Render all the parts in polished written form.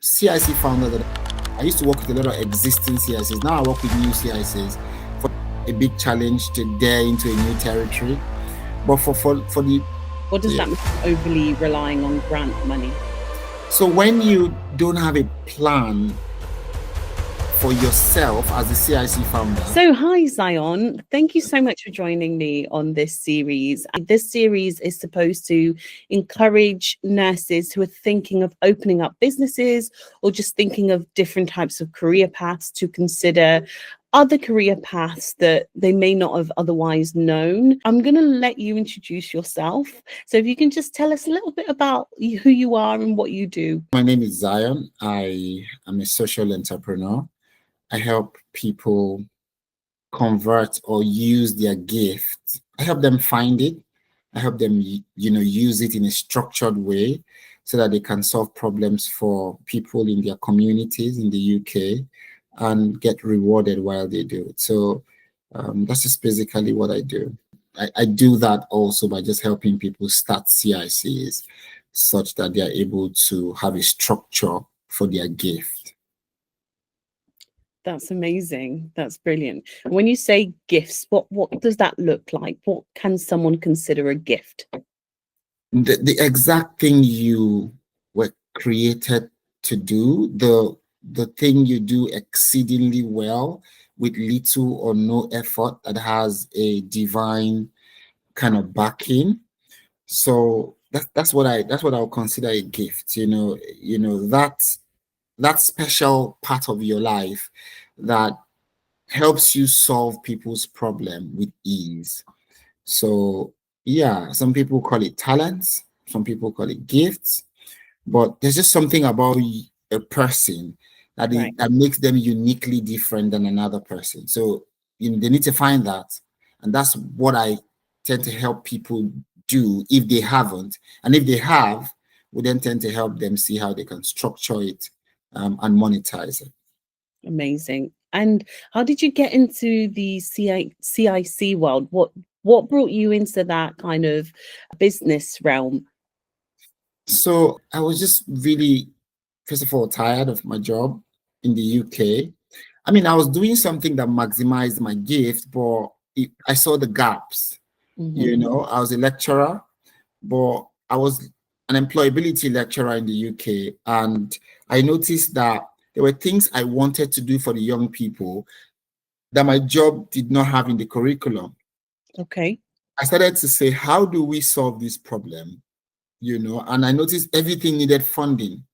CIC founder that I used to work with a lot of existing CICs. Now I work with new CICs for a big challenge to dare into a new territory. But for the what does that mean, overly relying on grant money? So when you don't have a plan for yourself as a CIC founder. So hi Zion, thank you so much for joining me on this series. This series is supposed to encourage nurses who are thinking of opening up businesses or just thinking of different types of career paths to consider other career paths that they may not have otherwise known. I'm going to let you introduce yourself. So if you can just tell us a little bit about who you are and what you do. My name is Zion. I am a social entrepreneur. I help people convert or use their gift. I help them find it. I help them, use it in a structured way so that they can solve problems for people in their communities in the UK and get rewarded while they do it. So that's just basically what I do. I do that also by just helping people start CICs such that they are able to have a structure for their gift. That's amazing. That's brilliant. When you say gifts, what does that look like? What can someone consider a gift? The exact thing you were created to do, the thing you do exceedingly well with little or no effort, that has a divine kind of backing. So that's what I'll consider a gift. That special part of your life that helps you solve people's problem with ease. So yeah, some people call it talents, some people call it gifts, but there's just something about a person that Right. that makes them uniquely different than another person. So they need to find that, and that's what I tend to help people do if they haven't, and if they have, we then tend to help them see how they can structure it and monetize it. Amazing. And how did you get into the CIC world? What brought you into that kind of business realm? So I was just really, first of all, tired of my job in the UK. I mean, I was doing something that maximized my gift, but I saw the gaps. Mm-hmm. I was a lecturer, but I was an employability lecturer in the UK. And I noticed that there were things I wanted to do for the young people that my job did not have in the curriculum. Okay. I started to say, how do we solve this problem? And I noticed everything needed funding.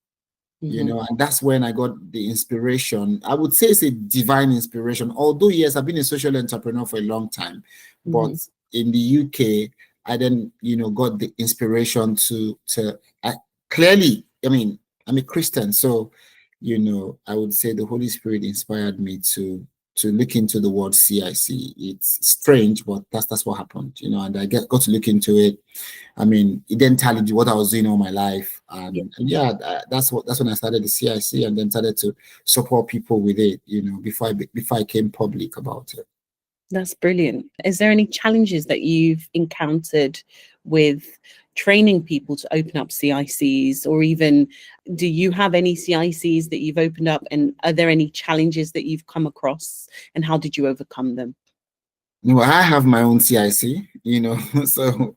Mm-hmm. And that's when I got the inspiration. I would say it's a divine inspiration. Although, yes, I've been a social entrepreneur for a long time, but in the UK, I then, got the inspiration clearly, I mean, I'm a Christian, so, I would say the Holy Spirit inspired me to look into the word CIC. It's strange, but that's what happened, and I got to look into it. I mean, it didn't tally what I was doing all my life. And yeah, that's when I started the CIC, and then started to support people with it, before I came public about it. That's brilliant. Is there any challenges that you've encountered with training people to open up CICs, or even do you have any CICs that you've opened up, and are there any challenges that you've come across, and how did you overcome them? No, I have my own CIC, so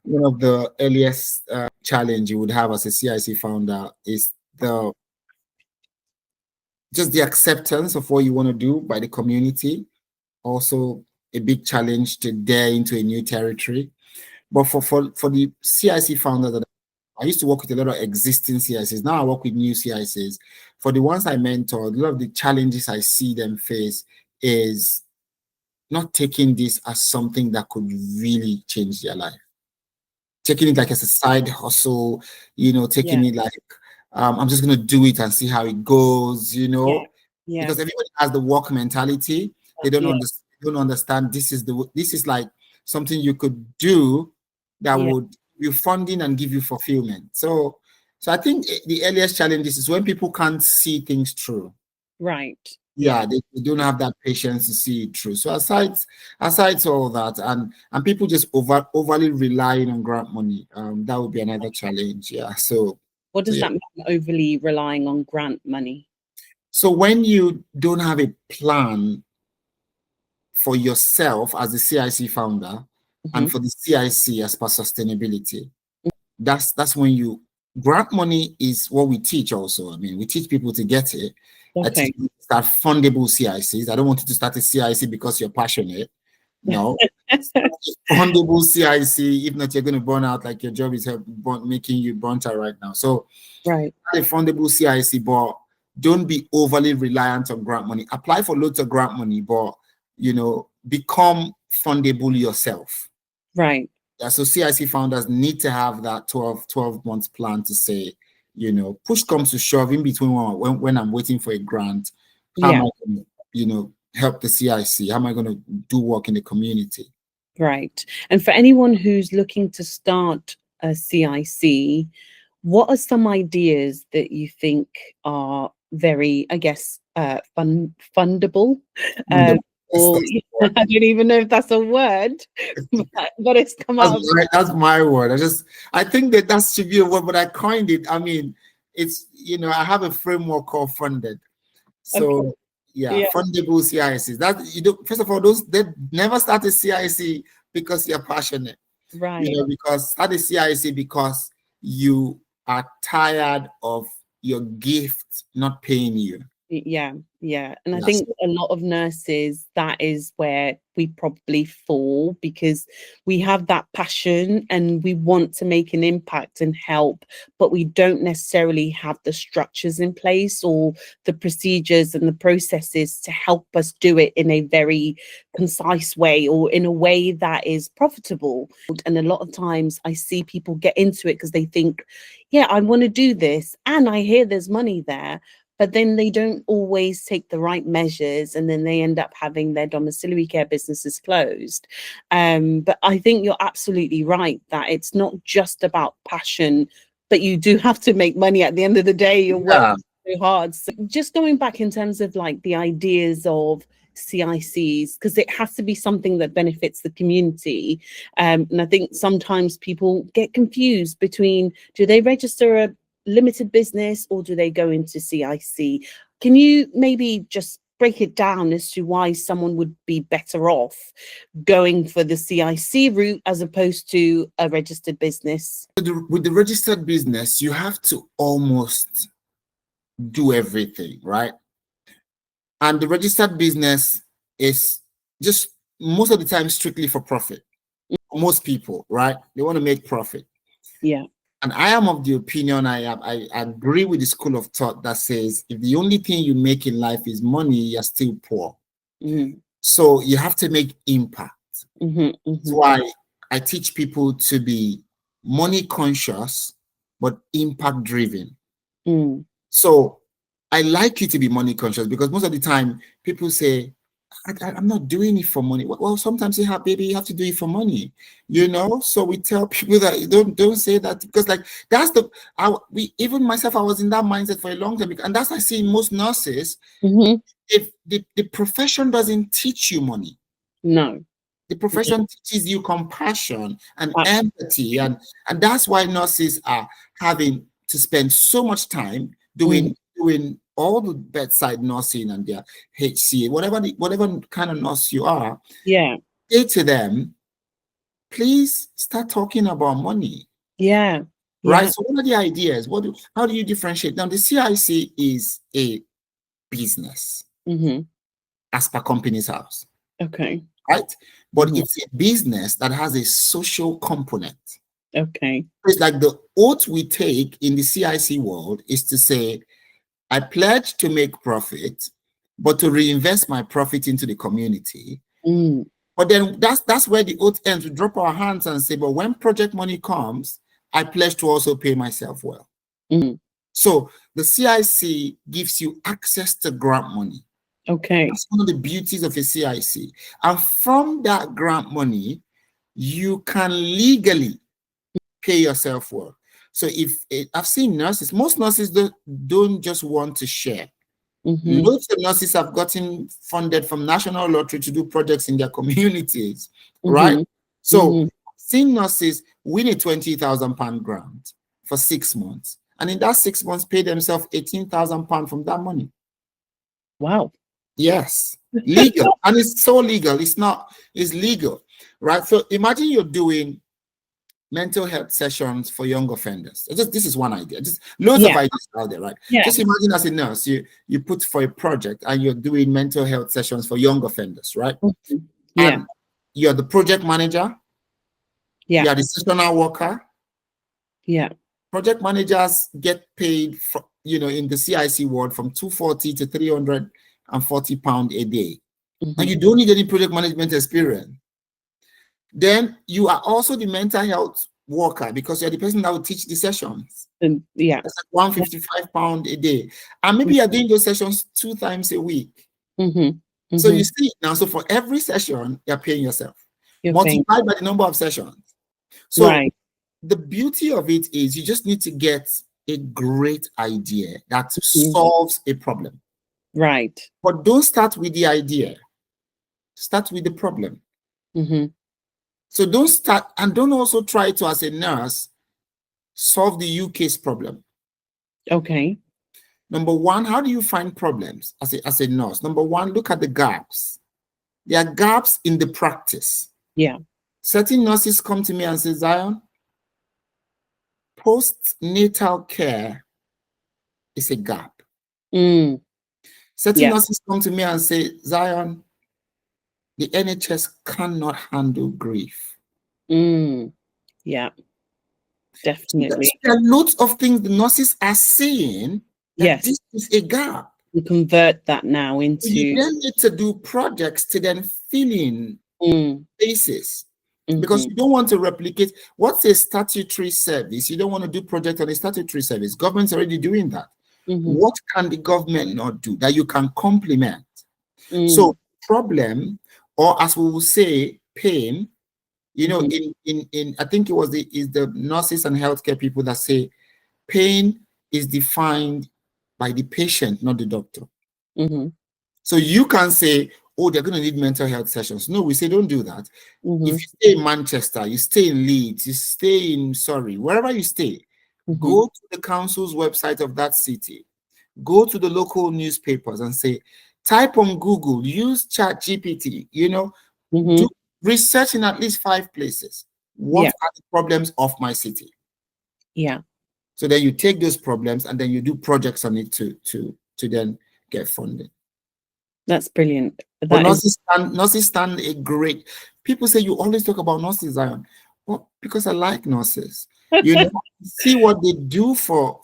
one of the earliest challenge you would have as a CIC founder is just the acceptance of what you want to do by the community. Also a big challenge to dare into a new territory. But for the CIC founder that I used to work with a lot of existing CICs. Now I work with new CICs. For the ones I mentor, a lot of the challenges I see them face is not taking this as something that could really change their life. Taking it like as a side hustle, taking it like, I'm just going to do it and see how it goes, because everybody has the work mentality. They don't understand this is like something you could do that would be funding and give you fulfillment. So I think the earliest challenges is when people can't see things through. Right. Yeah, they don't have that patience to see it through. So aside all that, and people just overly relying on grant money, that would be another challenge. Yeah. So What does Yeah. that mean, overly relying on grant money? So when you don't have a plan for yourself as the CIC founder and for the CIC as per sustainability, that's when you grant money is what we teach also. I mean, we teach people to get it. I teach people to start fundable CICs. I don't want you to start a CIC because you're passionate. No. Fundable CIC, if not, you're going to burn out, like your job is making you burnt out right now. So Right. a fundable CIC, but don't be overly reliant on grant money. Apply for loads of grant money, but become fundable yourself. Right. Yeah, so CIC founders need to have that 12 months plan to say, push comes to shove in between when I'm waiting for a grant, how am I going to, help the CIC? How am I going to do work in the community? Right. And for anyone who's looking to start a CIC, what are some ideas that you think are very, I guess, fundable? Or I don't even know if that's a word, but it's come out. That's my word. I think that should be a word, but I coined it. I mean, it's, I have a framework called funded. So fundable CICs. That first of all, they never start a CIC because you're passionate. Right. Because start a CIC because you are tired of your gift not paying you. Yeah. And I think a lot of nurses, that is where we probably fall, because we have that passion and we want to make an impact and help, but we don't necessarily have the structures in place or the procedures and the processes to help us do it in a very concise way or in a way that is profitable. And a lot of times I see people get into it because they think, yeah, I want to do this and I hear there's money there, but then they don't always take the right measures, and then they end up having their domiciliary care businesses closed. But I think you're absolutely right that it's not just about passion, but you do have to make money at the end of the day. You're working so hard. So just going back in terms of like the ideas of CICs, because it has to be something that benefits the community. And I think sometimes people get confused between, do they register a limited business or do they go into CIC? Can you maybe just break it down as to why someone would be better off going for the CIC route as opposed to a registered business? With the registered business, you have to almost do everything, right? And the registered business is just most of the time strictly for profit. Most people, right? They want to make profit. Yeah. And I am of the opinion, I agree with the school of thought that says if the only thing you make in life is money, you're still poor. So you have to make impact. That's why I teach people to be money conscious, but impact driven. So I like you to be money conscious, because most of the time people say, I'm not doing it for money. Well, sometimes you have to do it for money, So we tell people that don't say that, because like that's even myself, I was in that mindset for a long time, and that's I see in most nurses. If the profession doesn't teach you money, no, the profession teaches you compassion and empathy, and that's why nurses are having to spend so much time doing all the bedside nursing and their HCA, whatever kind of nurse you are. Say to them, please start talking about money. Right. So what are the ideas? How do you differentiate? Now the CIC is a business as per Companies House. Okay. Right. But it's a business that has a social component. Okay. It's like the oath we take in the CIC world is to say, I pledge to make profit, but to reinvest my profit into the community. But then that's where the oath ends. We drop our hands and say, but when project money comes, I pledge to also pay myself well. So the CIC gives you access to grant money. Okay. That's one of the beauties of a CIC. And from that grant money, you can legally pay yourself well. So I've seen nurses, most nurses don't just want to share. Lots of nurses have gotten funded from national lottery to do projects in their communities, right? So seeing nurses win a £20,000 grant for 6 months and in that 6 months paid themselves £18,000 from that money. Wow. Yes, legal. And it's so legal. It's legal, right? So imagine you're doing mental health sessions for young offenders. This is one idea. Just loads of ideas out there, right? Yeah. Just imagine as a nurse, you put for a project and you're doing mental health sessions for young offenders, right? Yeah. And you're the project manager. Yeah. You're the sessional worker. Yeah. Project managers get paid for, in the CIC world from £240 to £340 a day. And you don't need any project management experience. Then you are also the mental health worker because you're the person that will teach the sessions. Yeah. That's like £155 a day. And maybe you're doing those sessions 2 times a week. So you see now, so for every session, you're paying yourself. Multiplied by the number of sessions. So the beauty of it is you just need to get a great idea that solves a problem. Right. But don't start with the idea. Start with the problem. So don't also try to, as a nurse, solve the UK's problem. Okay. Number one, how do you find problems as a nurse? Number one, look at the gaps. There are gaps in the practice. Yeah. Certain nurses come to me and say, Zion, postnatal care is a gap. Certain nurses come to me and say, Zion, the NHS cannot handle grief. Yeah, definitely. There are lots of things the nurses are saying that this is a gap. You convert that now into... You then need to do projects to then fill in spaces. Because you don't want to replicate what's a statutory service. You don't want to do project on a statutory service. Government's already doing that. What can the government not do that you can complement? So problem, or as we will say, pain, in I think is the nurses and healthcare people that say pain is defined by the patient, not the doctor. So you can say, oh, they're going to need mental health sessions. No, we say don't do that. If you stay in Manchester, you stay in Leeds, you stay in Surrey, wherever you stay, go to the council's website of that city, go to the local newspapers and say, type on Google, use ChatGPT, do research in at least 5 places. What are the problems of my city? Yeah. So then you take those problems and then you do projects on it to then get funding. That's brilliant. But nurses stand a great... People say you always talk about nurses, Zion. Well, because I like nurses. See what they do for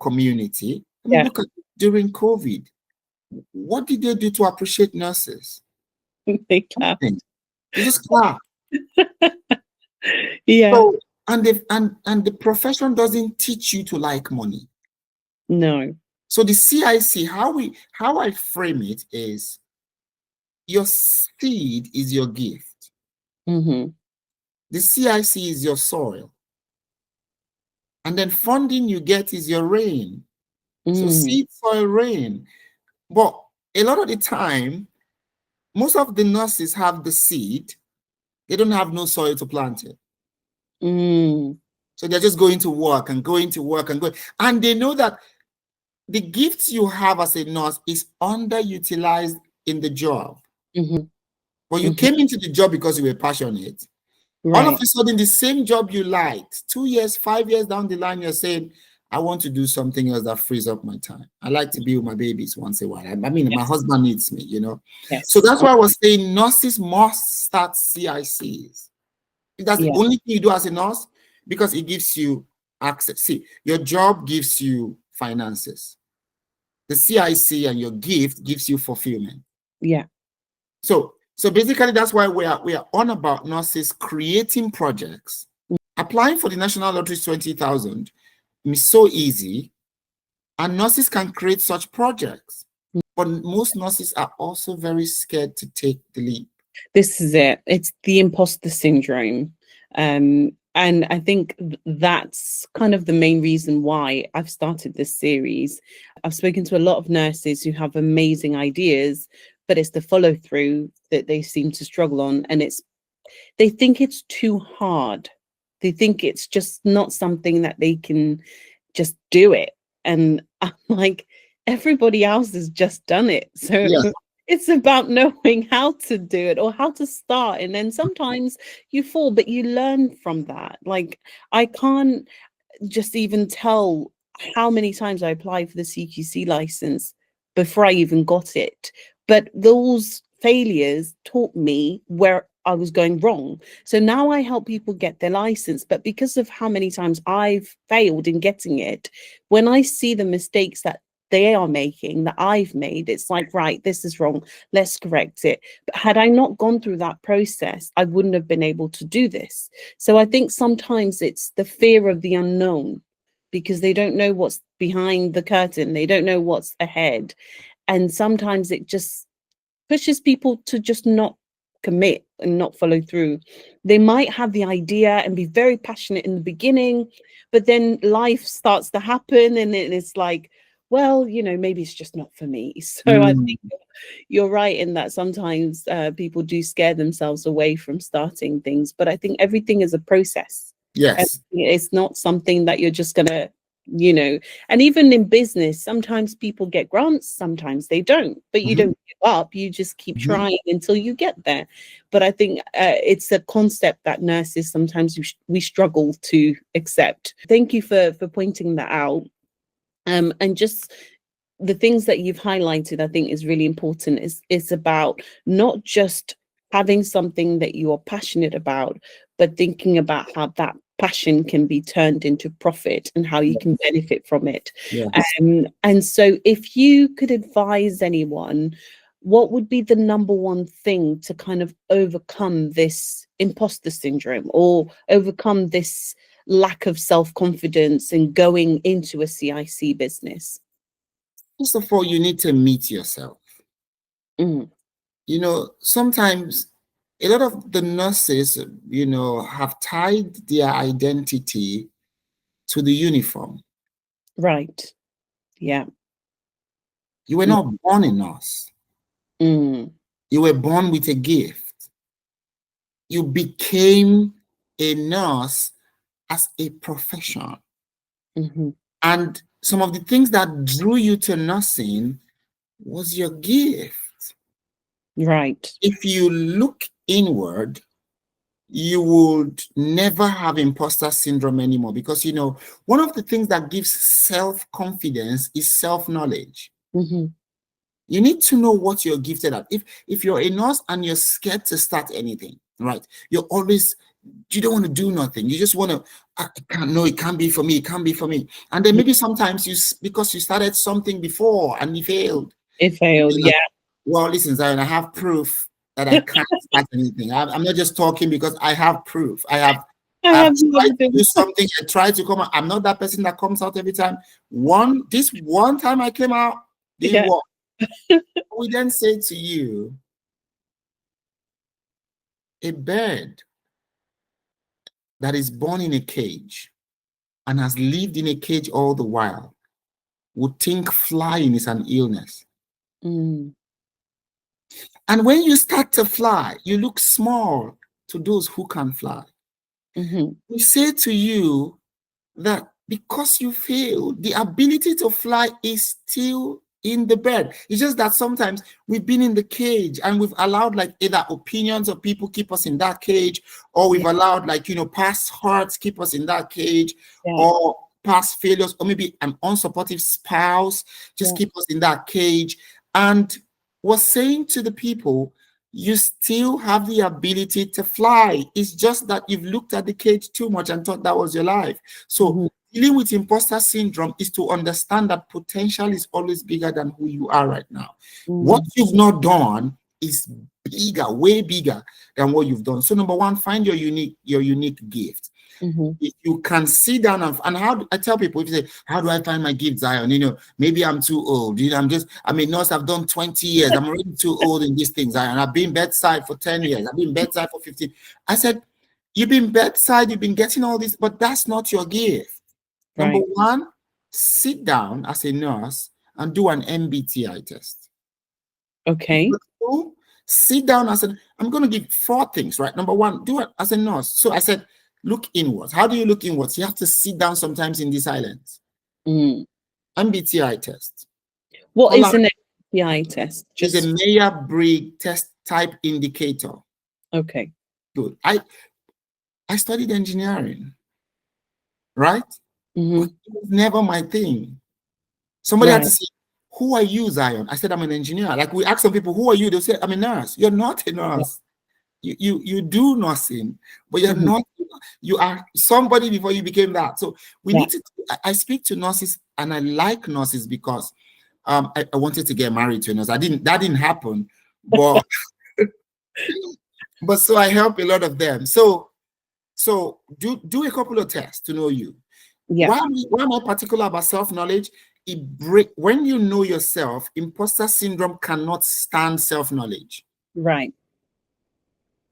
community. I mean, look at during COVID. What did they do to appreciate nurses? They clap. They just clap. So, and the profession doesn't teach you to like money. No. So the CIC, how I frame it is, your seed is your gift. The CIC is your soil. And then funding you get is your rain. So seed, soil, rain. But a lot of the time, most of the nurses have the seed. They don't have no soil to plant it. So they're just going to work and going to work and going. And they know that the gifts you have as a nurse is underutilized in the job. But you came into the job because you were passionate. All of a sudden, the same job you liked, 2 years, 5 years down the line, you're saying, I want to do something else that frees up my time. I like to be with my babies once in a while. I mean, my husband needs me, So that's why I was saying nurses must start CICs. That's the only thing you do as a nurse, because it gives you access. See, your job gives you finances. The CIC and your gift gives you fulfillment. So basically, that's why we are on about nurses creating projects. Applying for the National Lottery 20,000 is so easy, and nurses can create such projects. But most nurses are also very scared to take the leap. This is it. It's the imposter syndrome. And I think that's kind of the main reason why I've started this series. I've spoken to a lot of nurses who have amazing ideas, but it's the follow through that they seem to struggle on. And they think it's too hard. They think it's just not something that they can just do it. And I'm like, everybody else has just done it. So Yeah. it's about knowing how to do it or how to start. And then sometimes you fall, but you learn from that. Like, I can't just even tell how many times I applied for the CQC license before I even got it. But those failures taught me where I was going wrong. So now I help people get their license. But because of how many times I've failed in getting it, when I see the mistakes that they are making, that I've made, it's like, right, this is wrong. Let's correct it. But had I not gone through that process, I wouldn't have been able to do this. So I think sometimes it's the fear of the unknown, because they don't know what's behind the curtain. They don't know what's ahead. And sometimes it just pushes people to just not commit and not follow through. They might have the idea and be very passionate in the beginning, but then life starts to happen and it's like, well, maybe it's just not for me. So I think you're right in that sometimes people do scare themselves away from starting things, but I think everything is a process. And Yes. it's not something that you're just gonna, and even in business, sometimes people get grants, sometimes they don't, but you don't give up, you just keep trying until you get there. But I think it's a concept that nurses sometimes we struggle to accept. Thank you for pointing that out. And just the things that you've highlighted, I think is really important. It's about not just having something that you are passionate about, but thinking about how that passion can be turned into profit and how you can benefit from it. Yes. And so if you could advise anyone, what would be the number one thing to kind of overcome this imposter syndrome or overcome this lack of self-confidence in going into a CIC business? First of all, you need to meet yourself. Mm. Sometimes a lot of the nurses, have tied their identity to the uniform. Right. Yeah. You were not born a nurse. Mm. You were born with a gift. You became a nurse as a profession. Mm-hmm. And some of the things that drew you to nursing was your gift. Right. If you look inward, you would never have imposter syndrome anymore, because one of the things that gives self-confidence is self-knowledge. Mm-hmm. You need to know what you're gifted at. If you're a nurse and you're scared to start anything, right? You don't want to do nothing. You just want to, I can't, no, it can't be for me. It can't be for me. And then maybe sometimes because you started something before and you failed. It failed. Like, Yeah. well, listen, Zion, I have proof that I can't start anything. I'm not just talking because I have proof. I've I have tried to do evidence. something. I tried to come out. I'm not that person that comes out every time. This one time I came out, didn't Yeah. work. We then say to you, a bird that is born in a cage and has lived in a cage all the while would think flying is an illness. Mm. And when you start to fly, you look small to those who can fly. Mm-hmm. We say to you that because you fail, the ability to fly is still in the bird. It's just that sometimes we've been in the cage and we've allowed either opinions of people keep us in that cage, or we've allowed past hurts keep us in that cage, or past failures, or maybe an unsupportive spouse just keep us in that cage. And we're saying to the people, you still have the ability to fly. It's just that you've looked at the cage too much and thought that was your life. So dealing with imposter syndrome is to understand that potential is always bigger than who you are right now. What you've not done is bigger, way bigger than what you've done. So number one, find your unique gift. If you can sit down and how I tell people, if you say, how do I find my gift, Zion? Maybe I'm too old. I'm a nurse, I've done 20 years. I'm already too old in these things, Zion. I've been bedside for 10 years. I've been bedside for 15. I said, you've been bedside, you've been getting all this, but that's not your gift. Number one, sit down as a nurse and do an MBTI test. Okay. Number two, sit down and said, I'm going to give 4 things, right? Number one, do it as a nurse. So I said, look inwards. How do you look inwards? You have to sit down sometimes in the silence. MBTI test. What is an MBTI test? It's a Myers-Briggs test type indicator. Okay. Good. I studied engineering, right? But it was never my thing. Somebody had to say, who are you, Zion? I said, I'm an engineer. Like we ask some people, who are you? They'll say, I'm a nurse. You're not a nurse. You do nursing, but you're not, you are somebody before you became that. So we need to, I speak to nurses and I like nurses because I wanted to get married to a nurse. That didn't happen, but but so I help a lot of them. So do a couple of tests to know you. Why am I particular about self-knowledge? When you know yourself, imposter syndrome cannot stand self-knowledge. Right.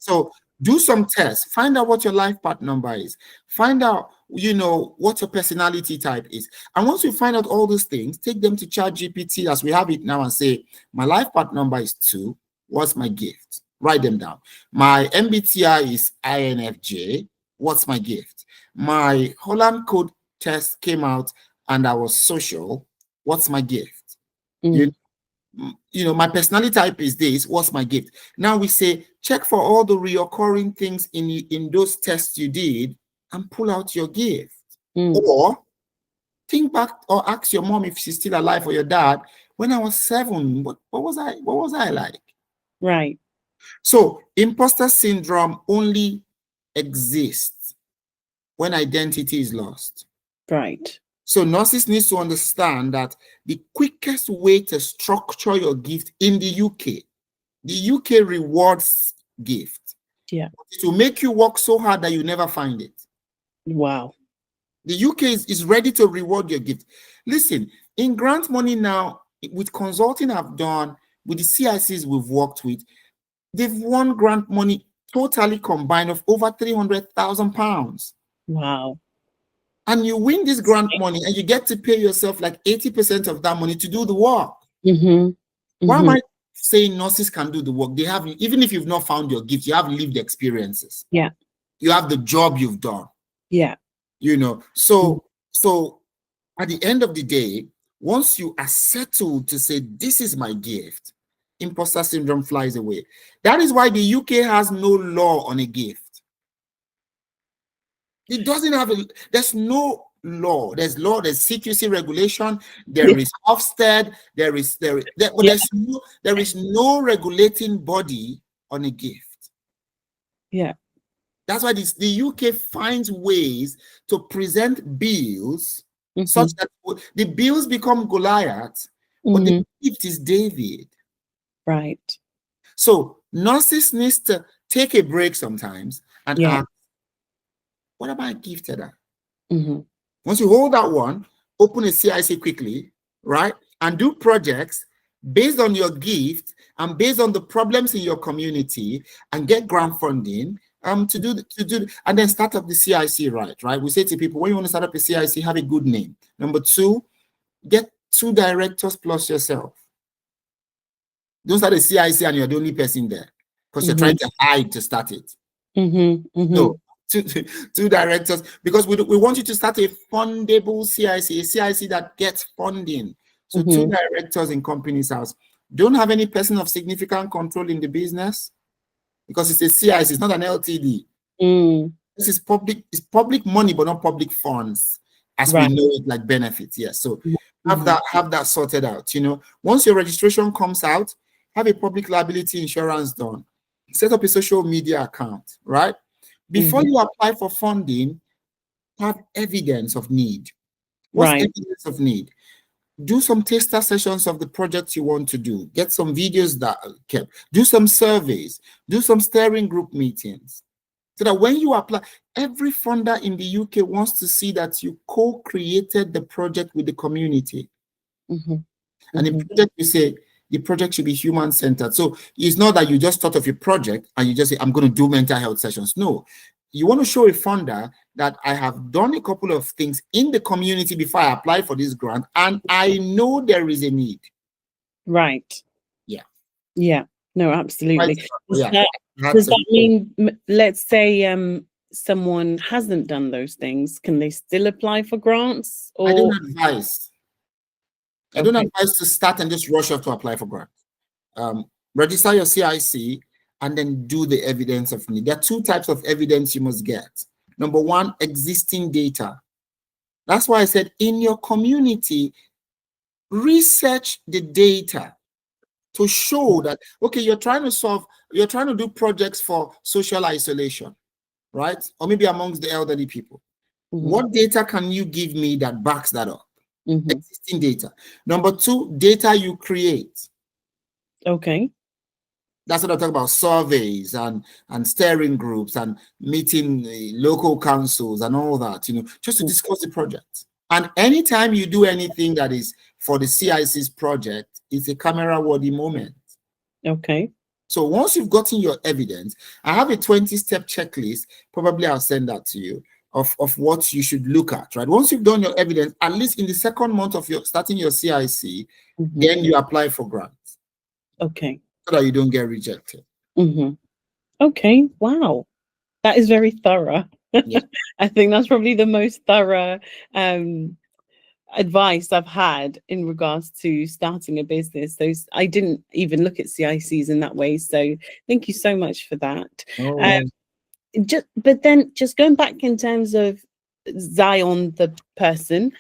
So do some tests, find out what your life path number is, find out, what your personality type is. And once you find out all those things, take them to ChatGPT as we have it now and say, my life path number is 2. What's my gift? Write them down. My MBTI is INFJ. What's my gift? My Holland code test came out and I was social. What's my gift? My personality type is this. What's my gift? Now we say, check for all the reoccurring things in those tests you did and pull out your gift. Or think back or ask your mom if she's still alive or your dad. When I was 7, what was I like? Right. So imposter syndrome only exists when identity is lost. Right. So nurses need to understand that the quickest way to structure your gift in the UK rewards gift. Yeah. It will make you work so hard that you never find it. Wow. The UK is ready to reward your gift. Listen, in grant money now, with consulting I've done, with the CICs we've worked with, they've won grant money totally combined of over £300,000. Wow. And you win this grant money and you get to pay yourself like 80% of that money to do the work. Why am I saying nurses can do the work? They have, even if you've not found your gift, you have lived experiences. Yeah. You have the job you've done. Yeah. So at the end of the day, once you are settled to say, this is my gift, imposter syndrome flies away. That is why the UK has no law on a gift. It doesn't have there's no law. There's CQC regulation, there is Ofsted, there is no regulating body on a gift. Yeah. That's why the UK finds ways to present bills such that the bills become Goliath, but the gift is David. Right. So nurses need to take a break sometimes and ask, what am I gifted at? Once you hold that one, open a CIC quickly, right? And do projects based on your gift and based on the problems in your community and get grant funding to do and then start up the CIC right? We say to people, when you want to start up a CIC, have a good name. Number 2, get 2 directors plus yourself. Don't start a CIC and you're the only person there because you're trying to hide to start it. No. 2 directors, because we want you to start a fundable CIC, a CIC that gets funding. So 2 directors in company's house. Don't have any person of significant control in the business because it's a CIC, it's not an LTD. This is public money, but not public funds, as we know it, like benefits. Yes. So have that sorted out. Once your registration comes out, have a public liability insurance done. Set up a social media account, right? Before you apply for funding, have evidence of need. What's evidence of need? Do some taster sessions of the project you want to do. Get some videos that are kept. Do some surveys. Do some steering group meetings. So that when you apply, every funder in the UK wants to see that you co-created the project with the community. And the project, you say, the project should be human-centered. So it's not that you just thought of your project and you just say, I'm going to do mental health sessions. No, you want to show a funder that I have done a couple of things in the community before I apply for this grant, and I know there is a need. Right. Yeah. Yeah. No, absolutely. Right. Does that mean, let's say, someone hasn't done those things, can they still apply for grants? I don't Or advise. I don't okay. advise to start and just rush off to apply for grant. Register your CIC and then do the evidence of need. There are two types of evidence you must get. Number one, existing data. That's why I said in your community, research the data to show that, okay, you're trying to do projects for social isolation, right? Or maybe amongst the elderly people. What data can you give me that backs that up? Existing data. Number two, data you create. Okay. That's what I talk about, surveys and steering groups and meeting local councils and all that, just to discuss the project. And anytime you do anything that is for the CIC's project, it's a camera-worthy moment. Okay. So once you've gotten your evidence, I have a 20-step checklist. Probably I'll send that to you of what you should look at, right? Once you've done your evidence, at least in the second month of starting your CIC, then you apply for grants. Okay. So that you don't get rejected. Okay. Wow. That is very thorough. Yeah. I think that's probably the most thorough advice I've had in regards to starting a business. Those I didn't even look at CICs in that way. So thank you so much for that. But then just going back in terms of Zion, the person,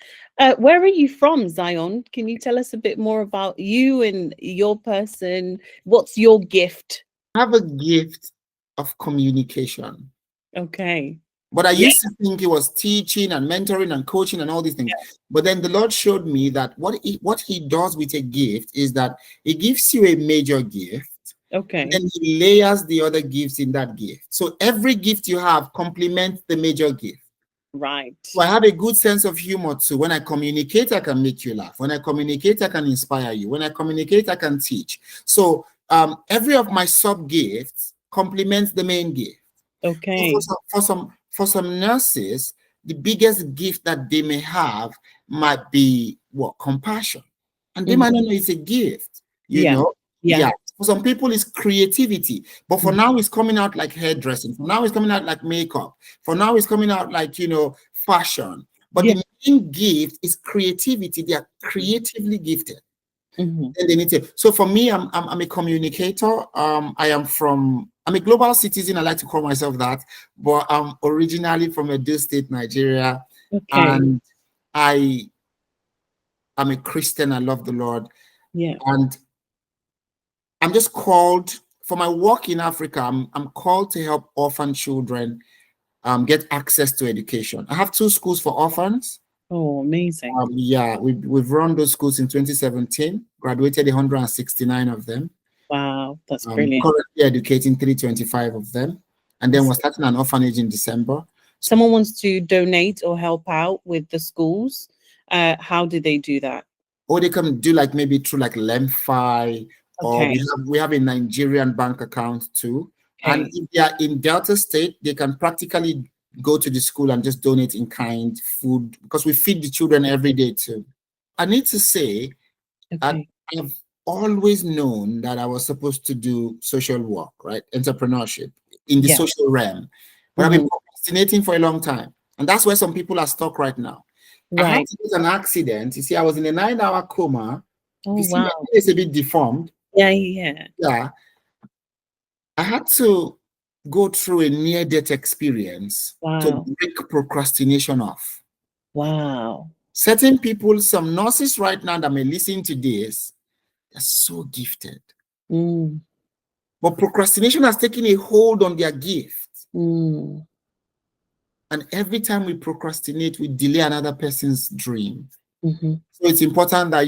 where are you from, Zion? Can you tell us a bit more about you and your person? What's your gift? I have a gift of communication. Okay. But I used to think it was teaching and mentoring and coaching and all these things. But then the Lord showed me that what he does with a gift is that he gives you a major gift. Okay. And then he layers the other gifts in that gift. So every gift you have complements the major gift. Right. So I have a good sense of humor too. When I communicate, I can make you laugh. When I communicate, I can inspire you. When I communicate, I can teach. So every of my sub gifts complements the main gift. Okay. So for some nurses, the biggest gift that they may have might be compassion, and they might not know it's a gift. You know. Yeah. For some people, it's creativity, but for now, it's coming out like hairdressing. For now, it's coming out like makeup. For now, it's coming out like fashion. But the main gift is creativity. They are creatively gifted. And they need to. So for me, I'm a communicator. I'm a global citizen. I like to call myself that, but I'm originally from Edo State, Nigeria, and I'm a Christian. I love the Lord. And I'm just called for my work in Africa. I'm called to help orphan children get access to education. I have 2 schools for orphans. Oh, amazing. We've run those schools in 2017, graduated 169 of them. Wow, that's brilliant. Currently educating 325 of them. And then we're starting an orphanage in December. Someone wants to donate or help out with the schools. How do they do that? Or they can do maybe through Lemfi, or we have a Nigerian bank account too. And if they are in Delta State, they can practically go to the school and just donate in kind food, because we feed the children every day too. I need to say, I've always known that I was supposed to do social work, right? Entrepreneurship in the social realm. But I've been procrastinating for a long time. And that's where some people are stuck right now. I had to get an accident. You see, I was in a 9-hour coma. Oh, you see, wow. my face is a bit deformed. Yeah. I had to go through a near-death experience to break procrastination off. Wow. Certain people, some nurses right now that may listen to this, they're so gifted. But procrastination has taken a hold on their gift. And every time we procrastinate, we delay another person's dream. So it's important that,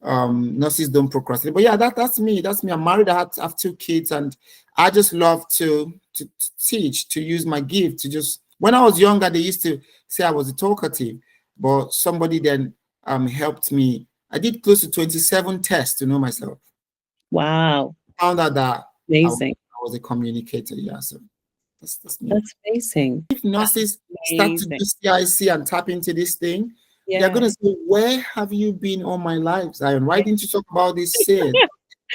nurses don't procrastinate. But that's me. That's me. I'm married. I have 2 kids, and I just love to teach, to use my gift, to just. When I was younger, they used to say I was a talkative, but somebody then helped me. I did close to 27 tests to know myself. Wow. Found out that amazing. I was a communicator. So that's me. That's amazing. If nurses start to do CIC and tap into this thing, they're going to say, where have you been all my life, Zion? Why didn't you talk about this sin?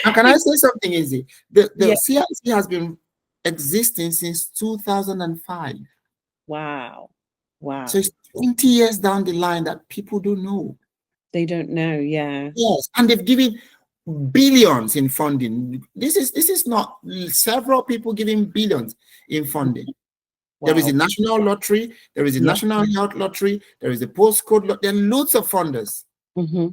And can I say something easy? The CIC has been existing since 2005. Wow. Wow. So it's 20 years down the line that people don't know. They don't know. Yeah. Yes, and they've given billions in funding. This is not several people giving billions in funding. Wow. There is a national lottery, there is a national health lottery, there is a postcode lottery. There are loads of funders. I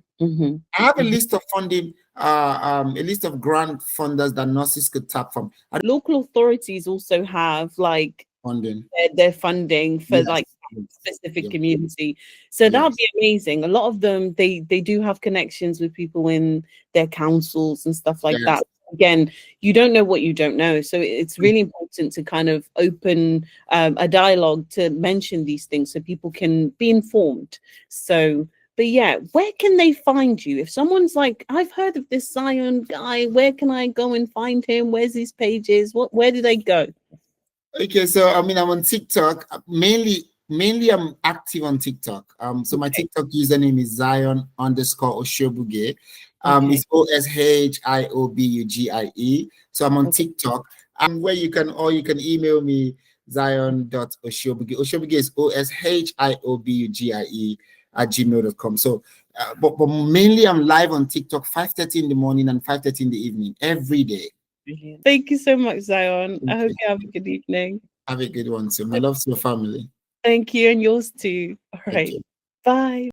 have a list of funding, a list of grant funders that nurses could tap from. Local authorities also have like Funding. Their funding for like specific community. So that would be amazing. A lot of them, they do have connections with people in their councils and stuff like that. Again, you don't know what you don't know. So it's really important to kind of open a dialogue to mention these things so people can be informed. So, but yeah, where can they find you? If someone's like, I've heard of this Zion guy, where can I go and find him? Where's his pages? Where do they go? Okay, so I mean, I'm on TikTok. Mainly I'm active on TikTok. So my TikTok username is Zion _Oshiobugie. It's OSHIOBUGIE. So I'm on TikTok. Where you can email me Zion.Oshiobugie. Oshiobugie is OSHIOBUGIE @gmail.com. So but mainly I'm live on TikTok 5:30 in the morning and 5:30 in the evening every day. Thank you so much, Zion. I hope you have a good evening. Have a good one too. My love to your family. Thank you, and yours too. All right. Bye.